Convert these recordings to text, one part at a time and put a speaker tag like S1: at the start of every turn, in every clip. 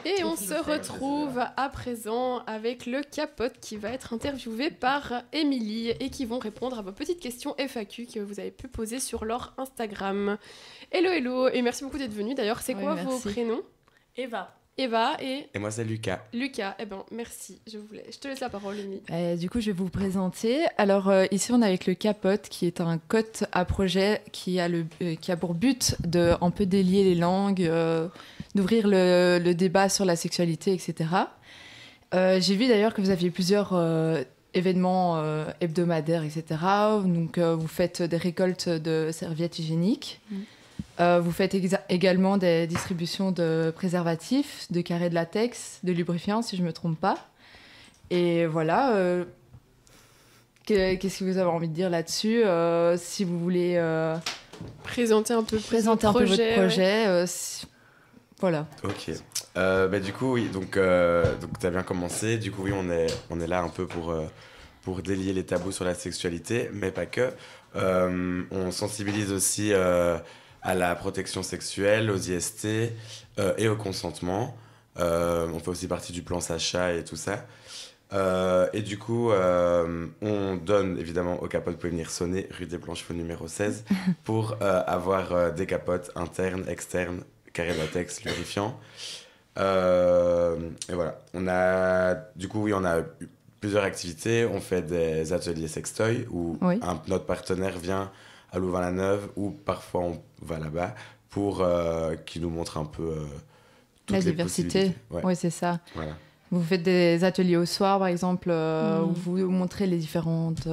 S1: Et on se retrouve à présent avec le capote qui va être interviewé par Émilie et qui vont répondre à vos petites questions FAQ que vous avez pu poser sur leur Instagram. Hello, hello, et merci beaucoup d'être venu. D'ailleurs, c'est quoi vos prénoms ? Eva
S2: et moi c'est Lucas.
S1: Lucas, merci. Je te laisse la parole, Émilie.
S3: Du coup, je vais vous présenter. Alors, ici, on est avec le Capote, qui est un cote à projet qui a pour but de un peu délier les langues, d'ouvrir le débat sur la sexualité, etc. J'ai vu d'ailleurs que vous aviez plusieurs événements hebdomadaires, etc. Donc, vous faites des récoltes de serviettes hygiéniques. Vous faites également des distributions de préservatifs, de carrés de latex, de lubrifiants, si je ne me trompe pas. Et voilà. Qu'est-ce que vous avez envie de dire là-dessus ? Si vous voulez
S1: présenter un peu
S3: votre projet. Voilà.
S2: Ok. Du coup, oui. Donc tu as bien commencé. Du coup, oui, on est là un peu pour délier les tabous sur la sexualité, mais pas que. On sensibilise aussi à la protection sexuelle, aux IST et au consentement. On fait aussi partie du plan Sacha et tout ça. Et du coup, on donne évidemment aux capotes, vous pouvez venir sonner rue des Blanchefaux numéro 16 pour avoir des capotes internes, externes, carrés de latex, lubrifiants. Et voilà. On a plusieurs activités. On fait des ateliers sextoy où notre partenaire vient à Louvain-la-Neuve ou parfois on va là-bas pour qu'ils nous montrent un peu toute
S3: la diversité. Oui, c'est ça.
S2: Voilà.
S3: Vous faites des ateliers au soir, par exemple, où vous montrez les différentes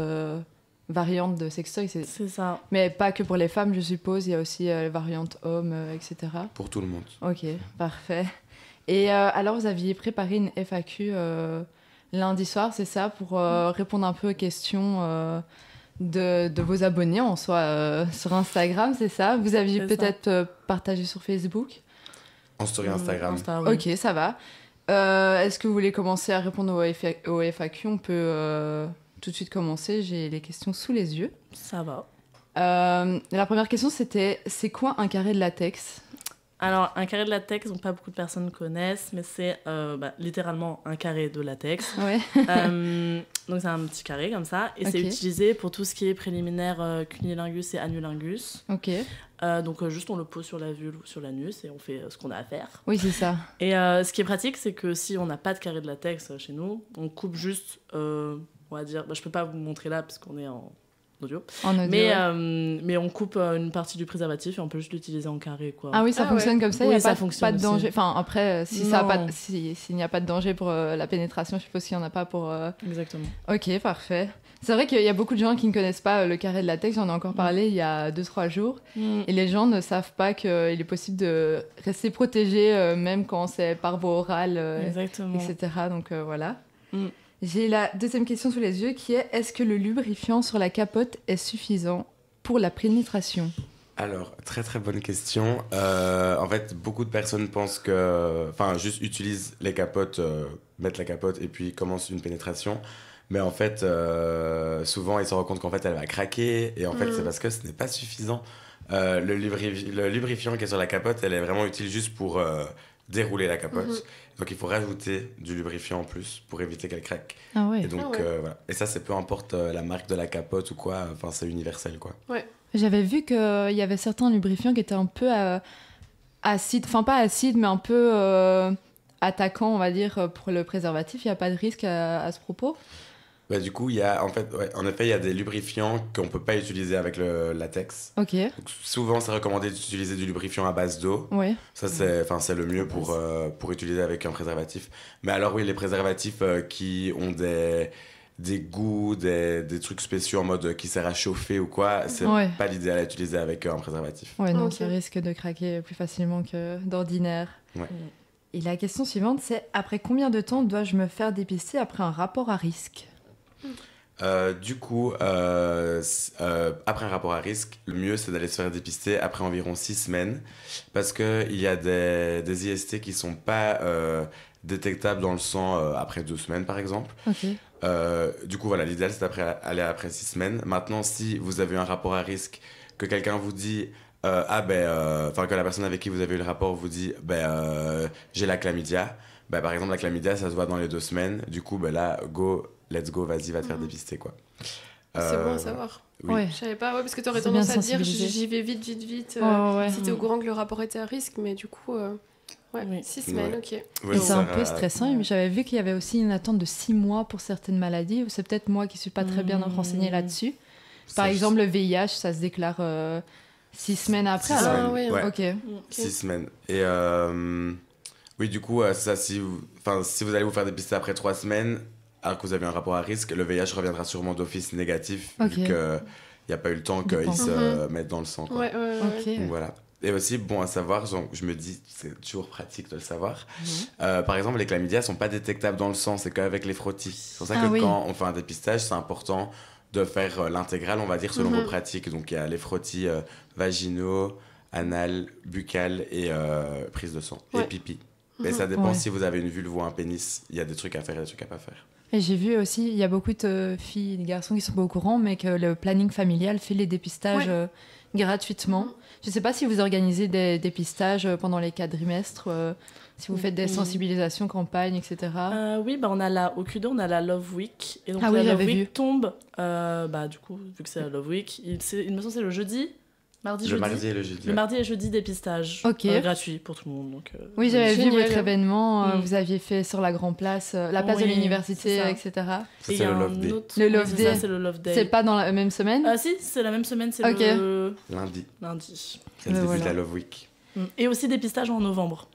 S3: variantes de sextoy.
S4: C'est ça.
S3: Mais pas que pour les femmes, je suppose. Il y a aussi les variantes hommes, etc.
S2: Pour tout le monde.
S3: Ok, parfait. Et alors, vous aviez préparé une FAQ lundi soir, c'est ça, pour répondre un peu aux questions de vos abonnés, en soi, sur Instagram, c'est ça ? Vous aviez peut-être partagé sur Facebook ?
S2: En story Instagram.
S3: Oui. Ok, ça va. Est-ce que vous voulez commencer à répondre aux FAQ ? On peut tout de suite commencer. J'ai les questions sous les yeux.
S4: Ça va.
S3: La première question, c'était « C'est quoi un carré de latex ?»
S4: Alors, un carré de latex, pas beaucoup de personnes connaissent, mais c'est littéralement un carré de latex.
S3: Ouais.
S4: Donc, c'est un petit carré comme ça. Et c'est utilisé pour tout ce qui est préliminaire cunnilingus et annulingus.
S3: Ok.
S4: Donc, juste on le pose sur la vulve ou sur l'anus et on fait ce qu'on a à faire.
S3: Oui, c'est ça.
S4: Et ce qui est pratique, c'est que si on n'a pas de carré de latex chez nous, on coupe juste, on va dire... je peux pas vous montrer là parce qu'on est en audio. Mais on coupe une partie du préservatif et on peut juste l'utiliser en carré, quoi.
S3: Ah oui, ça fonctionne comme ça, il n'y a pas de danger. Enfin, après, s'il n'y a pas de danger pour la pénétration, je suppose qu'il n'y en a pas pour...
S4: Exactement.
S3: Ok, parfait. C'est vrai qu'il y a beaucoup de gens qui ne connaissent pas le carré de latex, j'en ai encore parlé il y a 2-3 jours, et les gens ne savent pas qu'il est possible de rester protégé, même quand c'est par voie orale, etc. Donc voilà. J'ai la deuxième question sous les yeux qui est « Est-ce que le lubrifiant sur la capote est suffisant pour la pénétration ?»
S2: Alors, très très bonne question. En fait, beaucoup de personnes pensent que... Enfin, juste utilisent les capotes, mettent la capote et puis commencent une pénétration. Mais en fait, souvent, ils se rendent compte qu'en fait, elle va craquer. Et en fait, c'est parce que ce n'est pas suffisant. Le lubrifiant qui est sur la capote, elle est vraiment utile juste pour dérouler la capote. Donc, il faut rajouter du lubrifiant en plus pour éviter qu'elle craque.
S3: Ah ouais.
S2: Et donc, voilà. Et ça, c'est peu importe la marque de la capote ou quoi. Enfin, c'est universel, quoi.
S1: Ouais.
S3: J'avais vu qu'il y avait certains lubrifiants qui étaient un peu acides. Enfin, pas acides, mais un peu attaquants, on va dire, pour le préservatif. Il n'y a pas de risque à ce propos ?
S2: Du coup, il y a, en effet, il y a des lubrifiants qu'on ne peut pas utiliser avec le latex.
S3: Ok.
S2: Donc, souvent, c'est recommandé d'utiliser du lubrifiant à base d'eau.
S3: Ouais.
S2: Ça, c'est le mieux pour utiliser avec un préservatif. Mais alors, oui, les préservatifs qui ont des goûts, des trucs spéciaux en mode qui sert à chauffer ou quoi, c'est pas l'idéal à utiliser avec un préservatif.
S3: Ouais, non, ça risque de craquer plus facilement que d'ordinaire.
S2: Ouais.
S3: Et la question suivante, c'est « Après combien de temps dois-je me faire dépister après un rapport à risque ?»
S2: Du coup, après un rapport à risque, le mieux c'est d'aller se faire dépister après environ 6 semaines parce qu'il y a des IST qui ne sont pas détectables dans le sang après 2 semaines par exemple.
S3: Okay.
S2: Du coup, voilà, l'idéal c'est d'aller après 6 semaines. Maintenant, si vous avez un rapport à risque, que quelqu'un vous dit que la personne avec qui vous avez eu le rapport vous dit j'ai la chlamydia. Par exemple, la chlamydia, ça se voit dans les 2 semaines. Du coup, là, let's go, vas-y, va te faire dépister, quoi.
S1: C'est bon à savoir.
S2: Oui.
S3: Ouais.
S1: Je savais pas, parce que t'aurais tendance à dire j'y vais vite. Si t'es au courant que le rapport était à risque, mais du coup, 6 semaines, ok.
S2: Ouais,
S3: et c'est un peu stressant. J'avais vu qu'il y avait aussi une attente de 6 mois pour certaines maladies. C'est peut-être moi qui suis pas très bien renseignée là-dessus. Par exemple, le VIH, ça se déclare 6 semaines après.
S2: 6
S3: alors.
S2: semaines, ouais.
S3: Ok.
S2: 6 semaines. Et oui, du coup, ça, si vous allez vous faire dépister après 3 semaines, alors que vous avez un rapport à risque, le VIH reviendra sûrement d'office négatif, vu qu'il n'y a pas eu le temps qu'il se mette dans le sang. Quoi.
S1: Ouais.
S2: Donc voilà. Et aussi, bon à savoir, je me dis, c'est toujours pratique de le savoir. Par exemple, les chlamydia ne sont pas détectables dans le sang, c'est qu'avec les frottis. C'est pour ça que quand on fait un dépistage, c'est important de faire l'intégrale, on va dire, selon vos pratiques. Donc il y a les frottis vaginaux, anal, buccal et prise de sang. Et pipi. Et ça dépend si vous avez une vulve ou un pénis, il y a des trucs à faire et des trucs à pas faire.
S3: Et j'ai vu aussi, il y a beaucoup de filles et de garçons qui sont pas au courant, mais que le planning familial fait les dépistages gratuitement. Je sais pas si vous organisez des dépistages pendant les quadrimestres, si vous faites des sensibilisations, campagnes, etc.
S4: Oui, au CUDO, on a la Love Week. Et donc
S3: la
S4: Love Week tombe, du coup, vu que c'est la Love Week, il me semble que c'est le jeudi. Mardi et le jeudi. Le mardi et jeudi, dépistage gratuit pour tout le monde. Donc,
S3: oui, j'avais vu votre événement, vous aviez fait sur la Grande Place, la place de l'université, etc.
S2: C'est le Love Day.
S3: Le Love Day.
S4: C'est le Love Day.
S3: C'est pas dans la même semaine?
S4: Si, c'est la même semaine, c'est le
S2: lundi.
S4: C'est
S2: le début de la Love Week.
S4: Et aussi dépistage en novembre.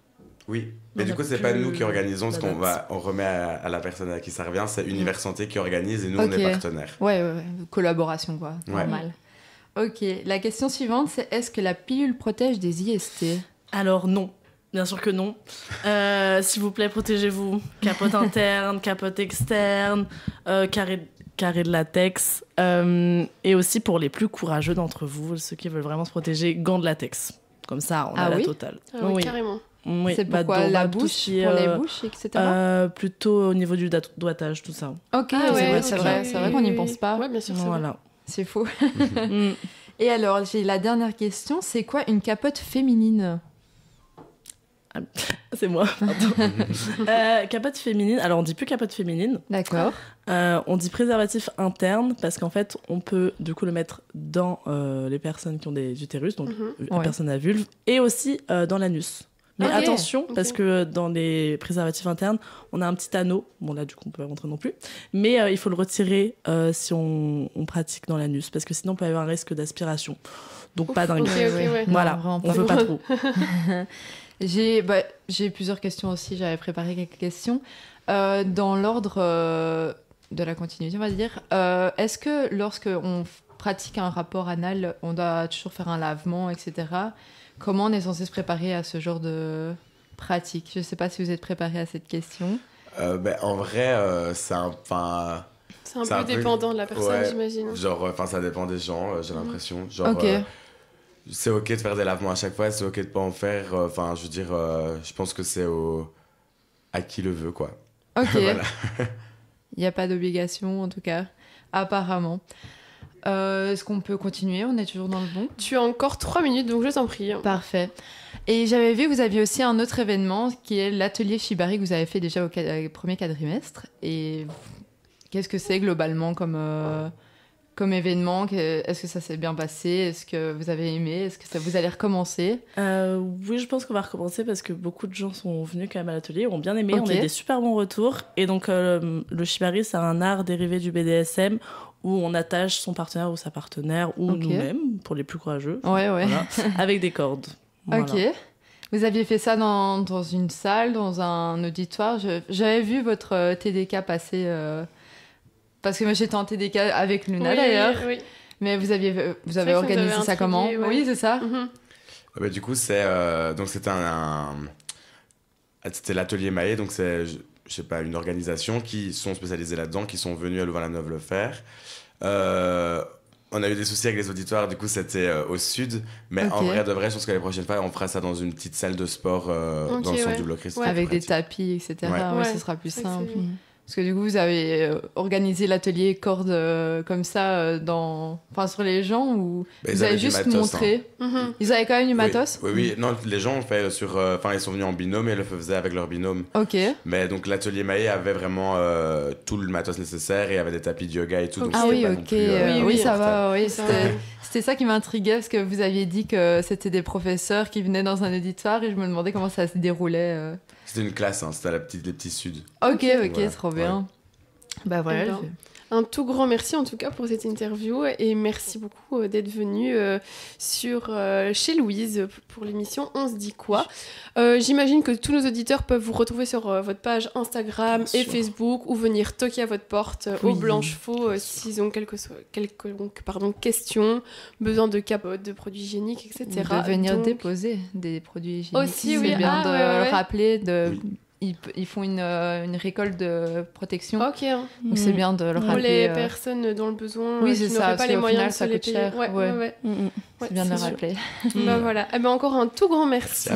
S2: Oui, mais du coup, c'est pas nous qui organisons, parce qu'on remet à la personne à qui ça revient, c'est Univers Santé qui organise et nous, on est partenaires.
S3: Ouais, collaboration, quoi, normal. Ok, la question suivante, c'est est-ce que la pilule protège des IST?
S4: Alors non, bien sûr que non. S'il vous plaît, protégez-vous. Capote interne, capote externe, carré de latex. Et aussi pour les plus courageux d'entre vous, ceux qui veulent vraiment se protéger, gants de latex. Comme ça, on a la totale.
S1: Oui, carrément.
S3: Oui, c'est pourquoi la bouche, pour les bouches, etc.
S4: Plutôt au niveau du doigtage, tout ça.
S3: Ok, c'est vrai qu'on n'y pense pas.
S1: Ouais, bien sûr,
S4: voilà.
S3: C'est faux. Et alors, j'ai la dernière question, c'est quoi une capote féminine?
S4: C'est moi, pardon. Capote féminine, alors on dit plus capote féminine.
S3: D'accord.
S4: On dit préservatif interne parce qu'en fait, on peut du coup le mettre dans les personnes qui ont des utérus, donc les personnes à vulve, et aussi dans l'anus. Mais attention, parce que dans les préservatifs internes, on a un petit anneau. Bon, là, du coup, on peut pas montrer non plus. Mais il faut le retirer si on pratique dans l'anus, parce que sinon, on peut avoir un risque d'aspiration. Donc, pas dingue. Voilà, on veut pas trop.
S3: J'ai plusieurs questions aussi. J'avais préparé quelques questions. Dans l'ordre de la continuité, on va dire, est-ce que lorsqu'on pratique un rapport anal, on doit toujours faire un lavement, etc. Comment on est censé se préparer à ce genre de pratique? Je ne sais pas si vous êtes préparé à cette question.
S2: En vrai, c'est un
S1: peu dépendant de la personne, j'imagine.
S2: Genre, ça dépend des gens, j'ai l'impression. Genre, c'est ok de faire des lavements à chaque fois, c'est ok de pas en faire. Je veux dire, je pense que c'est à qui le veut, quoi.
S3: Ok.
S2: Voilà.
S3: Il n'y a pas d'obligation, en tout cas, apparemment. Est-ce qu'on peut continuer? On est toujours dans le bon.
S1: Tu as encore 3 minutes, donc je t'en prie.
S3: Parfait. Et j'avais vu que vous aviez aussi un autre événement qui est l'atelier Shibari que vous avez fait déjà au premier quadrimestre. Et qu'est-ce que c'est globalement comme événement? Est-ce que ça s'est bien passé? Est-ce que vous avez aimé? Est-ce que vous allez recommencer?
S4: Oui, je pense qu'on va recommencer parce que beaucoup de gens sont venus quand même à l'atelier, ont bien aimé, on a eu des super bons retours. Et donc le Shibari, c'est un art dérivé du BDSM où on attache son partenaire ou sa partenaire ou nous-mêmes, pour les plus courageux, voilà, avec des cordes. Voilà.
S3: Ok. Vous aviez fait ça dans une salle, dans un auditoire. J'avais vu votre TDK passer, parce que moi j'étais en TDK avec Luna d'ailleurs. Oui. Mais vous avez organisé ça comment? Oui, c'est ça.
S2: Du coup, c'était c'était l'atelier Maé, donc c'est je sais pas, une organisation qui sont spécialisées là-dedans, qui sont venus à Louvain-la-Neuve le faire. On a eu des soucis avec les auditoires, du coup c'était au sud, mais en vrai de vrai, je pense que les prochaines fois on fera ça dans une petite salle de sport dans le centre du bloc Christ.
S3: Avec des tapis, etc. Ouais, ce sera plus simple. Parce que du coup, vous avez organisé l'atelier corde comme ça sur les gens ou vous avez juste montré Ils avaient quand même du matos.
S2: Oui. Non, les gens ont fait ils sont venus en binôme et le faisaient avec leur binôme.
S3: Ok.
S2: Mais donc l'atelier Maé avait vraiment tout le matos nécessaire et il y avait des tapis de yoga et tout. Donc
S3: oui, ça va. Oui, c'était ça qui m'intriguait parce que vous aviez dit que c'était des professeurs qui venaient dans un auditoire et je me demandais comment ça se déroulait.
S2: C'était une classe, c'était les petits suds.
S3: Ok, trop bien. Bah voilà.
S1: Un tout grand merci en tout cas pour cette interview et merci beaucoup d'être venu chez Louise pour l'émission On se dit quoi. J'imagine que tous nos auditeurs peuvent vous retrouver sur votre page Instagram et Facebook ou venir toquer à votre porte au Blanchefaux s'ils ont quelques questions, besoin de capotes, de produits hygiéniques, etc.
S3: Ou de venir déposer des produits hygiéniques.
S1: Aussi,
S3: c'est bien de le rappeler. Ils font une récolte de protection.
S1: Ok.
S3: Donc c'est bien de le rappeler.
S1: Pour les personnes dans le besoin qui n'auraient pas les moyens de se les payer.
S3: C'est bien de le rappeler.
S1: Voilà. Encore un tout grand merci.